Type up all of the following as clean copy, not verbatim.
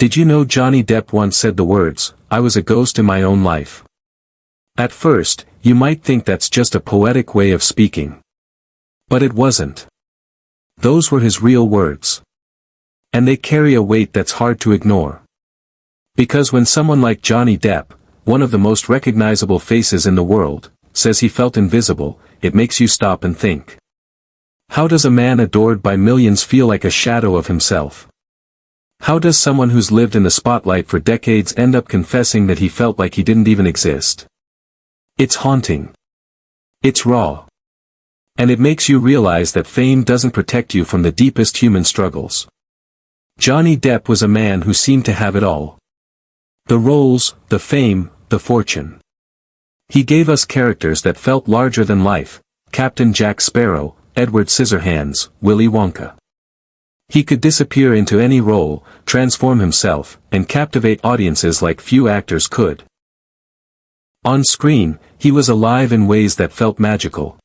Did you know Johnny Depp once said the words, "I was a ghost in my own life"? At first, you might think that's just a poetic way of speaking. But it wasn't. Those were his real words. And they carry a weight that's hard to ignore. Because when someone like Johnny Depp, one of the most recognizable faces in the world, says he felt invisible, it makes you stop and think. How does a man adored by millions feel like a shadow of himself? How does someone who's lived in the spotlight for decades end up confessing that he felt like he didn't even exist? It's haunting. It's raw. And it makes you realize that fame doesn't protect you from the deepest human struggles. Johnny Depp was a man who seemed to have it all. The roles, the fame, the fortune. He gave us characters that felt larger than life: Captain Jack Sparrow, Edward Scissorhands, Willy Wonka. He could disappear into any role, transform himself, and captivate audiences like few actors could. On screen, he was alive in ways that felt magical.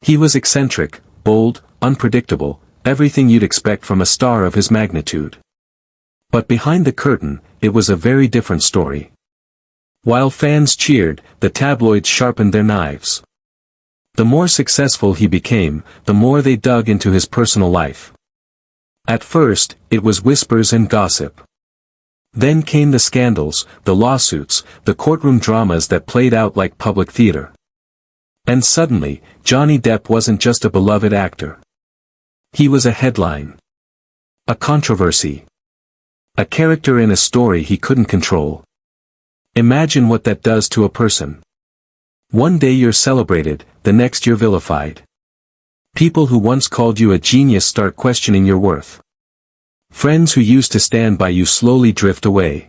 He was eccentric, bold, unpredictable, everything you'd expect from a star of his magnitude. But behind the curtain, it was a very different story. While fans cheered, the tabloids sharpened their knives. The more successful he became, the more they dug into his personal life. At first, it was whispers and gossip. Then came the scandals, the lawsuits, the courtroom dramas that played out like public theater. And suddenly, Johnny Depp wasn't just a beloved actor. He was a headline. A controversy. A character in a story he couldn't control. Imagine what that does to a person. One day you're celebrated, the next you're vilified. People who once called you a genius start questioning your worth. Friends who used to stand by you slowly drift away.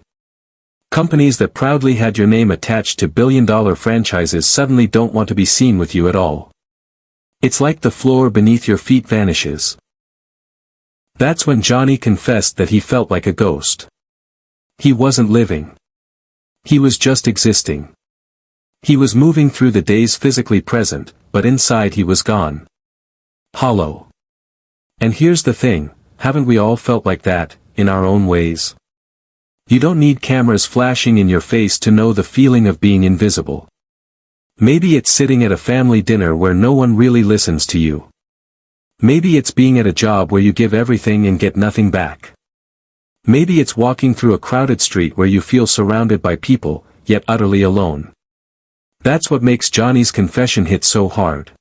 Companies that proudly had your name attached to billion-dollar franchises suddenly don't want to be seen with you at all. It's like the floor beneath your feet vanishes. That's when Johnny confessed that he felt like a ghost. He wasn't living. He was just existing. He was moving through the days physically present, but inside he was gone. Hollow. And here's the thing, haven't we all felt like that, in our own ways? You don't need cameras flashing in your face to know the feeling of being invisible. Maybe it's sitting at a family dinner where no one really listens to you. Maybe it's being at a job where you give everything and get nothing back. Maybe it's walking through a crowded street where you feel surrounded by people, yet utterly alone. That's what makes Johnny's confession hit so hard.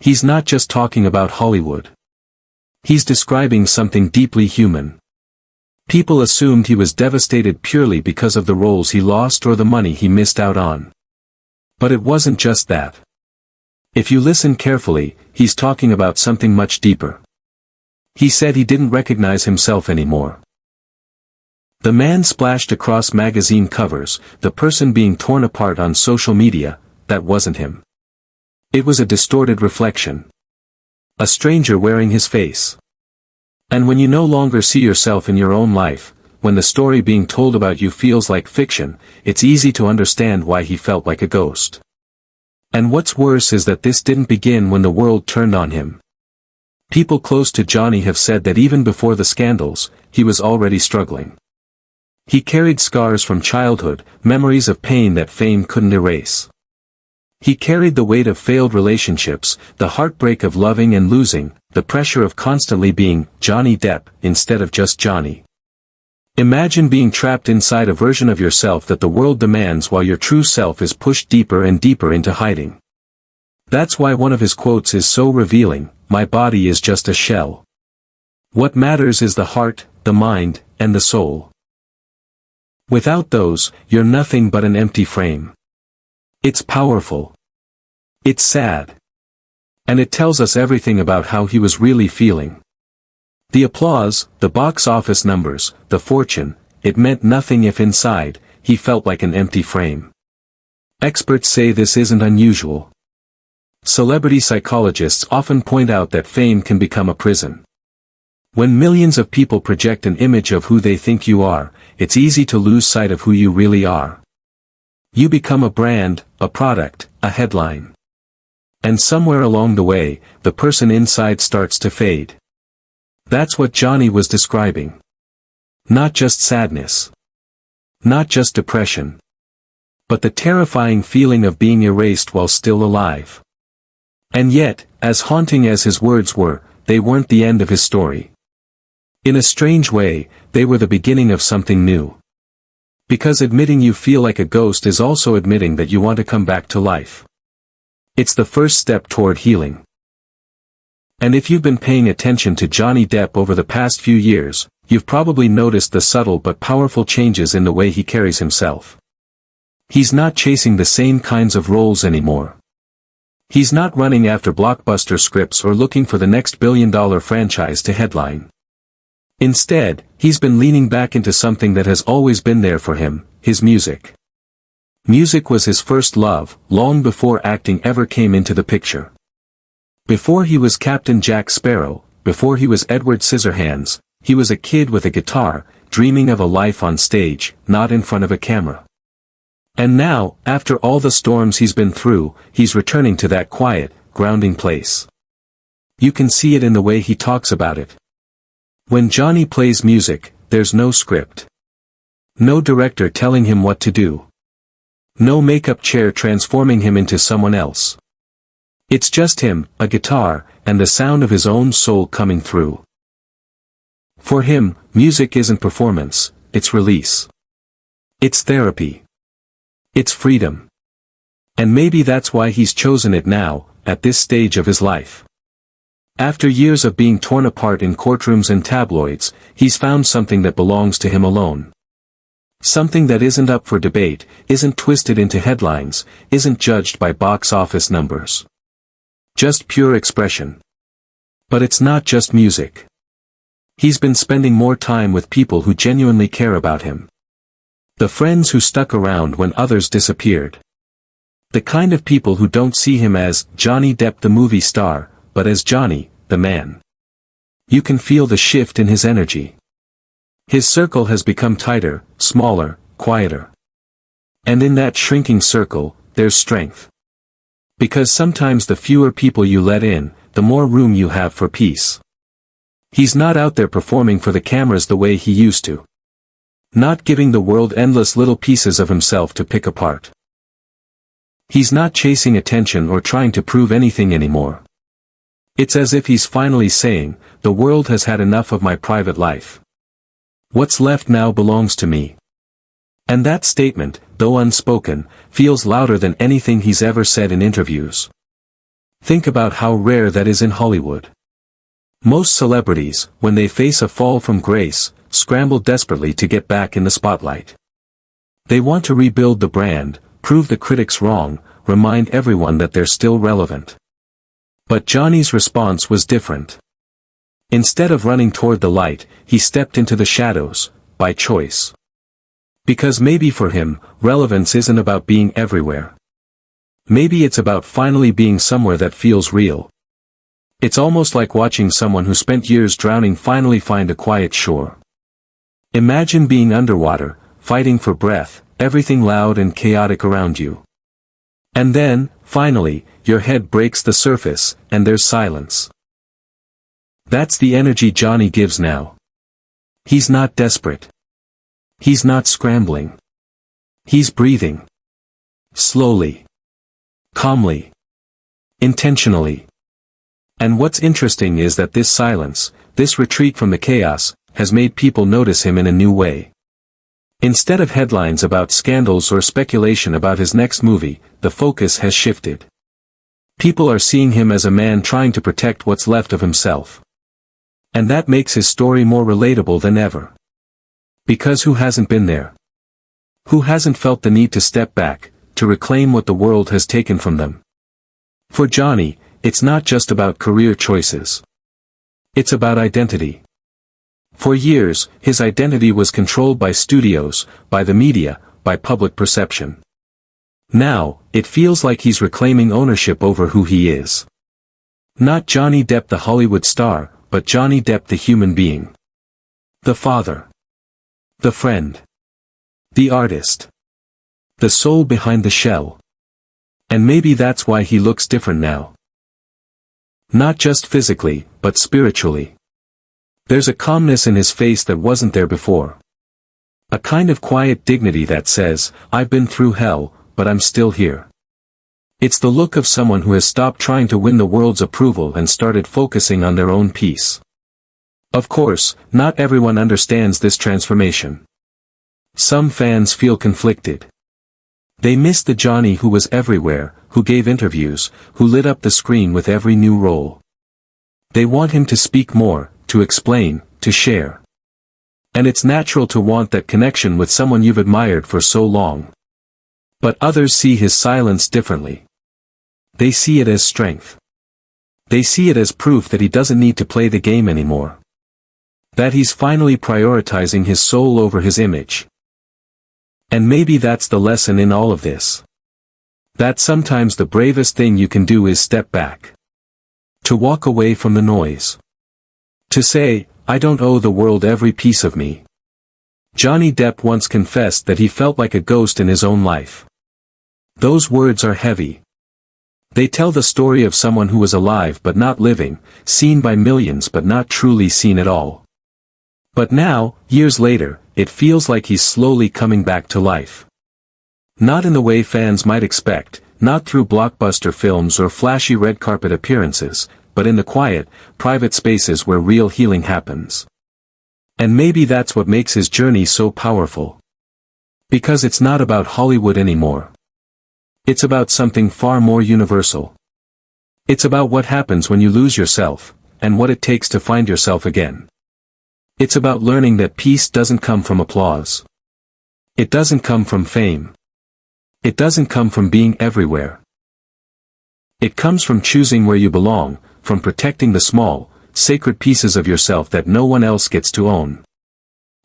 He's not just talking about Hollywood. He's describing something deeply human. People assumed he was devastated purely because of the roles he lost or the money he missed out on. But it wasn't just that. If you listen carefully, he's talking about something much deeper. He said he didn't recognize himself anymore. The man splashed across magazine covers, the person being torn apart on social media, that wasn't him. It was a distorted reflection. A stranger wearing his face. And when you no longer see yourself in your own life, when the story being told about you feels like fiction, it's easy to understand why he felt like a ghost. And what's worse is that this didn't begin when the world turned on him. People close to Johnny have said that even before the scandals, he was already struggling. He carried scars from childhood, memories of pain that fame couldn't erase. He carried the weight of failed relationships, the heartbreak of loving and losing, the pressure of constantly being Johnny Depp instead of just Johnny. Imagine being trapped inside a version of yourself that the world demands while your true self is pushed deeper and deeper into hiding. That's why one of his quotes is so revealing: "My body is just a shell. What matters is the heart, the mind, and the soul. Without those, you're nothing but an empty frame." It's powerful. It's sad. And it tells us everything about how he was really feeling. The applause, the box office numbers, the fortune, it meant nothing if inside, he felt like an empty frame. Experts say this isn't unusual. Celebrity psychologists often point out that fame can become a prison. When millions of people project an image of who they think you are, it's easy to lose sight of who you really are. You become a brand, a product, a headline. And somewhere along the way, the person inside starts to fade. That's what Johnny was describing. Not just sadness. Not just depression. But the terrifying feeling of being erased while still alive. And yet, as haunting as his words were, they weren't the end of his story. In a strange way, they were the beginning of something new. Because admitting you feel like a ghost is also admitting that you want to come back to life. It's the first step toward healing. And if you've been paying attention to Johnny Depp over the past few years, you've probably noticed the subtle but powerful changes in the way he carries himself. He's not chasing the same kinds of roles anymore. He's not running after blockbuster scripts or looking for the next billion-dollar franchise to headline. Instead, he's been leaning back into something that has always been there for him, his music. Music was his first love, long before acting ever came into the picture. Before he was Captain Jack Sparrow, before he was Edward Scissorhands, he was a kid with a guitar, dreaming of a life on stage, not in front of a camera. And now, after all the storms he's been through, he's returning to that quiet, grounding place. You can see it in the way he talks about it. When Johnny plays music, there's no script. No director telling him what to do. No makeup chair transforming him into someone else. It's just him, a guitar, and the sound of his own soul coming through. For him, music isn't performance, it's release. It's therapy. It's freedom. And maybe that's why he's chosen it now, at this stage of his life. After years of being torn apart in courtrooms and tabloids, he's found something that belongs to him alone. Something that isn't up for debate, isn't twisted into headlines, isn't judged by box office numbers. Just pure expression. But it's not just music. He's been spending more time with people who genuinely care about him. The friends who stuck around when others disappeared. The kind of people who don't see him as Johnny Depp the movie star, but as Johnny, the man. You can feel the shift in his energy. His circle has become tighter, smaller, quieter. And in that shrinking circle, there's strength. Because sometimes the fewer people you let in, the more room you have for peace. He's not out there performing for the cameras the way he used to. Not giving the world endless little pieces of himself to pick apart. He's not chasing attention or trying to prove anything anymore. It's as if he's finally saying, the world has had enough of my private life. What's left now belongs to me. And that statement, though unspoken, feels louder than anything he's ever said in interviews. Think about how rare that is in Hollywood. Most celebrities, when they face a fall from grace, scramble desperately to get back in the spotlight. They want to rebuild the brand, prove the critics wrong, remind everyone that they're still relevant. But Johnny's response was different. Instead of running toward the light, he stepped into the shadows, by choice. Because maybe for him, relevance isn't about being everywhere. Maybe it's about finally being somewhere that feels real. It's almost like watching someone who spent years drowning finally find a quiet shore. Imagine being underwater, fighting for breath, everything loud and chaotic around you. And then, finally, your head breaks the surface, and there's silence. That's the energy Johnny gives now. He's not desperate. He's not scrambling. He's breathing. Slowly. Calmly. Intentionally. And what's interesting is that this silence, this retreat from the chaos, has made people notice him in a new way. Instead of headlines about scandals or speculation about his next movie, the focus has shifted. People are seeing him as a man trying to protect what's left of himself. And that makes his story more relatable than ever. Because who hasn't been there? Who hasn't felt the need to step back, to reclaim what the world has taken from them? For Johnny, it's not just about career choices. It's about identity. For years, his identity was controlled by studios, by the media, by public perception. Now, it feels like he's reclaiming ownership over who he is. Not Johnny Depp the Hollywood star, but Johnny Depp the human being. The father. The friend. The artist. The soul behind the shell. And maybe that's why he looks different now. Not just physically, but spiritually. There's a calmness in his face that wasn't there before. A kind of quiet dignity that says, I've been through hell, but I'm still here. It's the look of someone who has stopped trying to win the world's approval and started focusing on their own peace. Of course, not everyone understands this transformation. Some fans feel conflicted. They miss the Johnny who was everywhere, who gave interviews, who lit up the screen with every new role. They want him to speak more, to explain, to share. And it's natural to want that connection with someone you've admired for so long. But others see his silence differently. They see it as strength. They see it as proof that he doesn't need to play the game anymore. That he's finally prioritizing his soul over his image. And maybe that's the lesson in all of this. That sometimes the bravest thing you can do is step back. To walk away from the noise. To say, I don't owe the world every piece of me. Johnny Depp once confessed that he felt like a ghost in his own life. Those words are heavy. They tell the story of someone who was alive but not living, seen by millions but not truly seen at all. But now, years later, it feels like he's slowly coming back to life. Not in the way fans might expect, not through blockbuster films or flashy red carpet appearances, but in the quiet, private spaces where real healing happens. And maybe that's what makes his journey so powerful. Because it's not about Hollywood anymore. It's about something far more universal. It's about what happens when you lose yourself, and what it takes to find yourself again. It's about learning that peace doesn't come from applause. It doesn't come from fame. It doesn't come from being everywhere. It comes from choosing where you belong, from protecting the small, sacred pieces of yourself that no one else gets to own.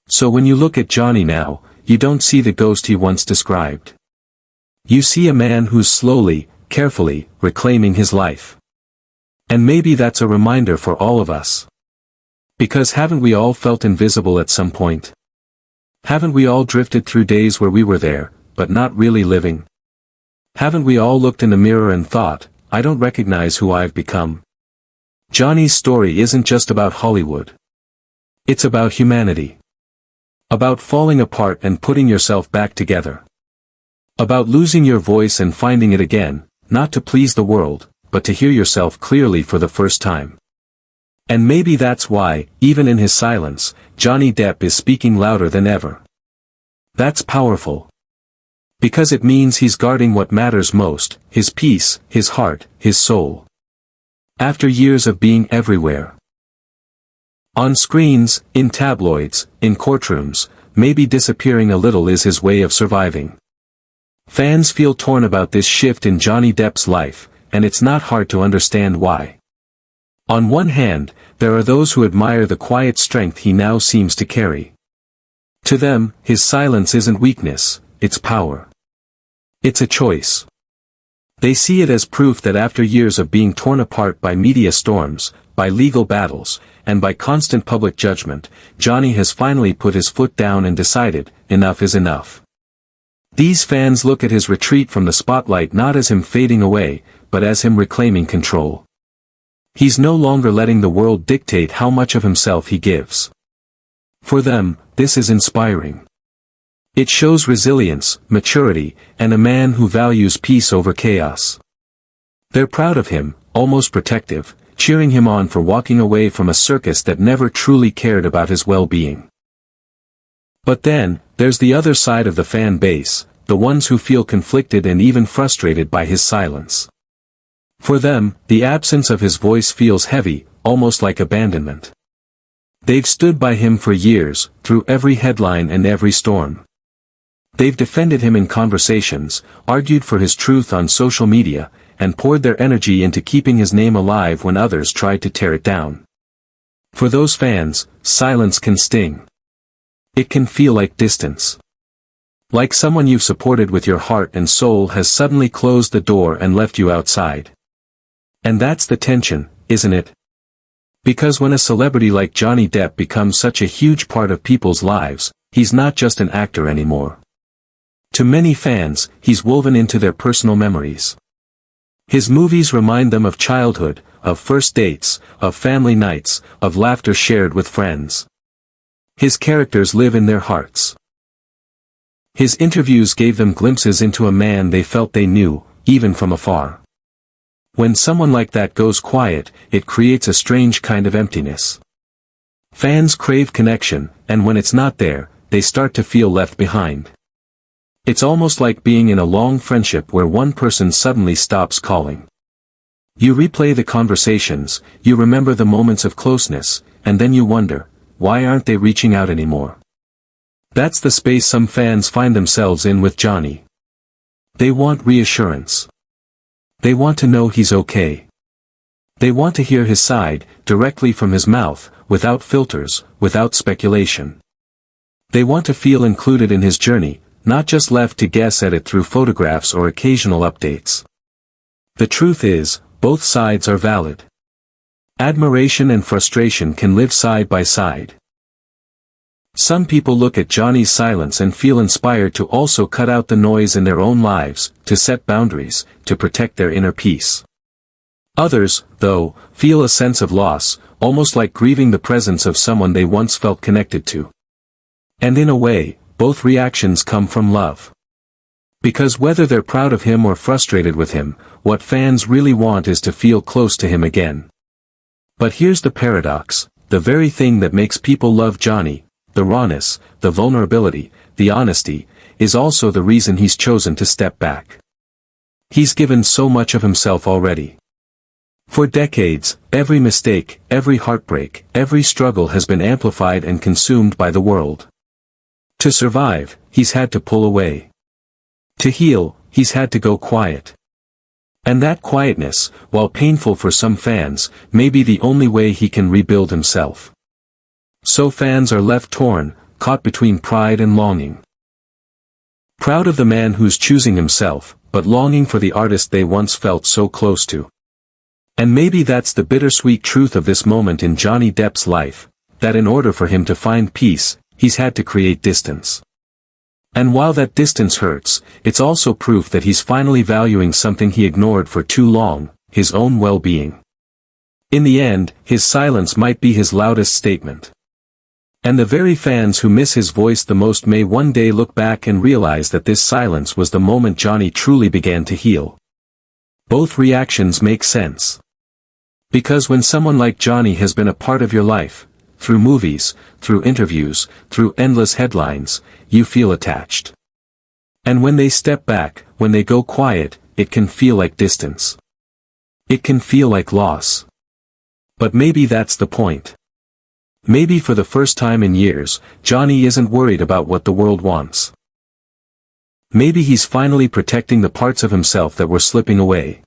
So when you look at Johnny now, you don't see the ghost he once described. You see a man who's slowly, carefully, reclaiming his life. And maybe that's a reminder for all of us. Because haven't we all felt invisible at some point? Haven't we all drifted through days where we were there, but not really living? Haven't we all looked in the mirror and thought, I don't recognize who I've become? Johnny's story isn't just about Hollywood. It's about humanity. About falling apart and putting yourself back together. About losing your voice and finding it again, not to please the world, but to hear yourself clearly for the first time. And maybe that's why, even in his silence, Johnny Depp is speaking louder than ever. That's powerful. Because it means he's guarding what matters most, his peace, his heart, his soul. After years of being everywhere. On screens, in tabloids, in courtrooms, maybe disappearing a little is his way of surviving. Fans feel torn about this shift in Johnny Depp's life, and it's not hard to understand why. On one hand, there are those who admire the quiet strength he now seems to carry. To them, his silence isn't weakness, it's power. It's a choice. They see it as proof that after years of being torn apart by media storms, by legal battles, and by constant public judgment, Johnny has finally put his foot down and decided, enough is enough. These fans look at his retreat from the spotlight not as him fading away, but as him reclaiming control. He's no longer letting the world dictate how much of himself he gives. For them, this is inspiring. It shows resilience, maturity, and a man who values peace over chaos. They're proud of him, almost protective, cheering him on for walking away from a circus that never truly cared about his well-being. But then, there's the other side of the fan base, the ones who feel conflicted and even frustrated by his silence. For them, the absence of his voice feels heavy, almost like abandonment. They've stood by him for years, through every headline and every storm. They've defended him in conversations, argued for his truth on social media, and poured their energy into keeping his name alive when others tried to tear it down. For those fans, silence can sting. It can feel like distance. Like someone you've supported with your heart and soul has suddenly closed the door and left you outside. And that's the tension, isn't it? Because when a celebrity like Johnny Depp becomes such a huge part of people's lives, he's not just an actor anymore. To many fans, he's woven into their personal memories. His movies remind them of childhood, of first dates, of family nights, of laughter shared with friends. His characters live in their hearts. His interviews gave them glimpses into a man they felt they knew, even from afar. When someone like that goes quiet, it creates a strange kind of emptiness. Fans crave connection, and when it's not there, they start to feel left behind. It's almost like being in a long friendship where one person suddenly stops calling. You replay the conversations, you remember the moments of closeness, and then you wonder, why aren't they reaching out anymore? That's the space some fans find themselves in with Johnny. They want reassurance. They want to know he's okay. They want to hear his side, directly from his mouth, without filters, without speculation. They want to feel included in his journey, not just left to guess at it through photographs or occasional updates. The truth is, both sides are valid. Admiration and frustration can live side by side. Some people look at Johnny's silence and feel inspired to also cut out the noise in their own lives, to set boundaries, to protect their inner peace. Others, though, feel a sense of loss, almost like grieving the presence of someone they once felt connected to. And in a way, both reactions come from love. Because whether they're proud of him or frustrated with him, what fans really want is to feel close to him again. But here's the paradox, the very thing that makes people love Johnny, the rawness, the vulnerability, the honesty, is also the reason he's chosen to step back. He's given so much of himself already. For decades, every mistake, every heartbreak, every struggle has been amplified and consumed by the world. To survive, he's had to pull away. To heal, he's had to go quiet. And that quietness, while painful for some fans, may be the only way he can rebuild himself. So fans are left torn, caught between pride and longing. Proud of the man who's choosing himself, but longing for the artist they once felt so close to. And maybe that's the bittersweet truth of this moment in Johnny Depp's life, that in order for him to find peace, he's had to create distance. And while that distance hurts, it's also proof that he's finally valuing something he ignored for too long, his own well-being. In the end, his silence might be his loudest statement. And the very fans who miss his voice the most may one day look back and realize that this silence was the moment Johnny truly began to heal. Both reactions make sense. Because when someone like Johnny has been a part of your life, through movies, through interviews, through endless headlines, you feel attached. And when they step back, when they go quiet, it can feel like distance. It can feel like loss. But maybe that's the point. Maybe for the first time in years, Johnny isn't worried about what the world wants. Maybe he's finally protecting the parts of himself that were slipping away.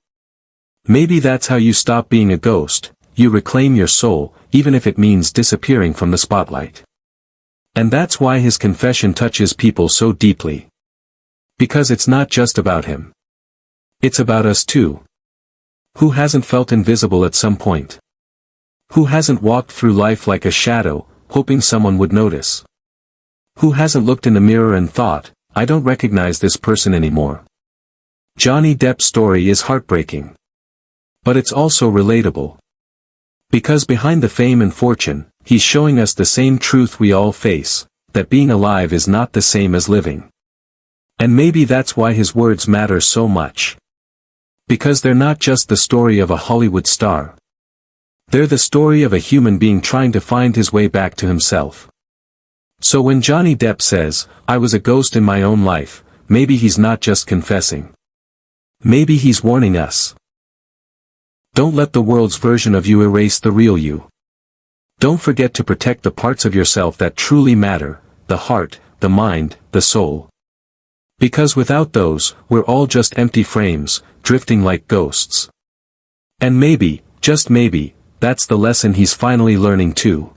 Maybe that's how you stop being a ghost, you reclaim your soul, even if it means disappearing from the spotlight. And that's why his confession touches people so deeply. Because it's not just about him. It's about us too. Who hasn't felt invisible at some point? Who hasn't walked through life like a shadow, hoping someone would notice? Who hasn't looked in the mirror and thought, I don't recognize this person anymore? Johnny Depp's story is heartbreaking. But it's also relatable. Because behind the fame and fortune, he's showing us the same truth we all face, that being alive is not the same as living. And maybe that's why his words matter so much. Because they're not just the story of a Hollywood star. They're the story of a human being trying to find his way back to himself. So when Johnny Depp says, I was a ghost in my own life, maybe he's not just confessing. Maybe he's warning us. Don't let the world's version of you erase the real you. Don't forget to protect the parts of yourself that truly matter, the heart, the mind, the soul. Because without those, we're all just empty frames, drifting like ghosts. And maybe, just maybe, that's the lesson he's finally learning too.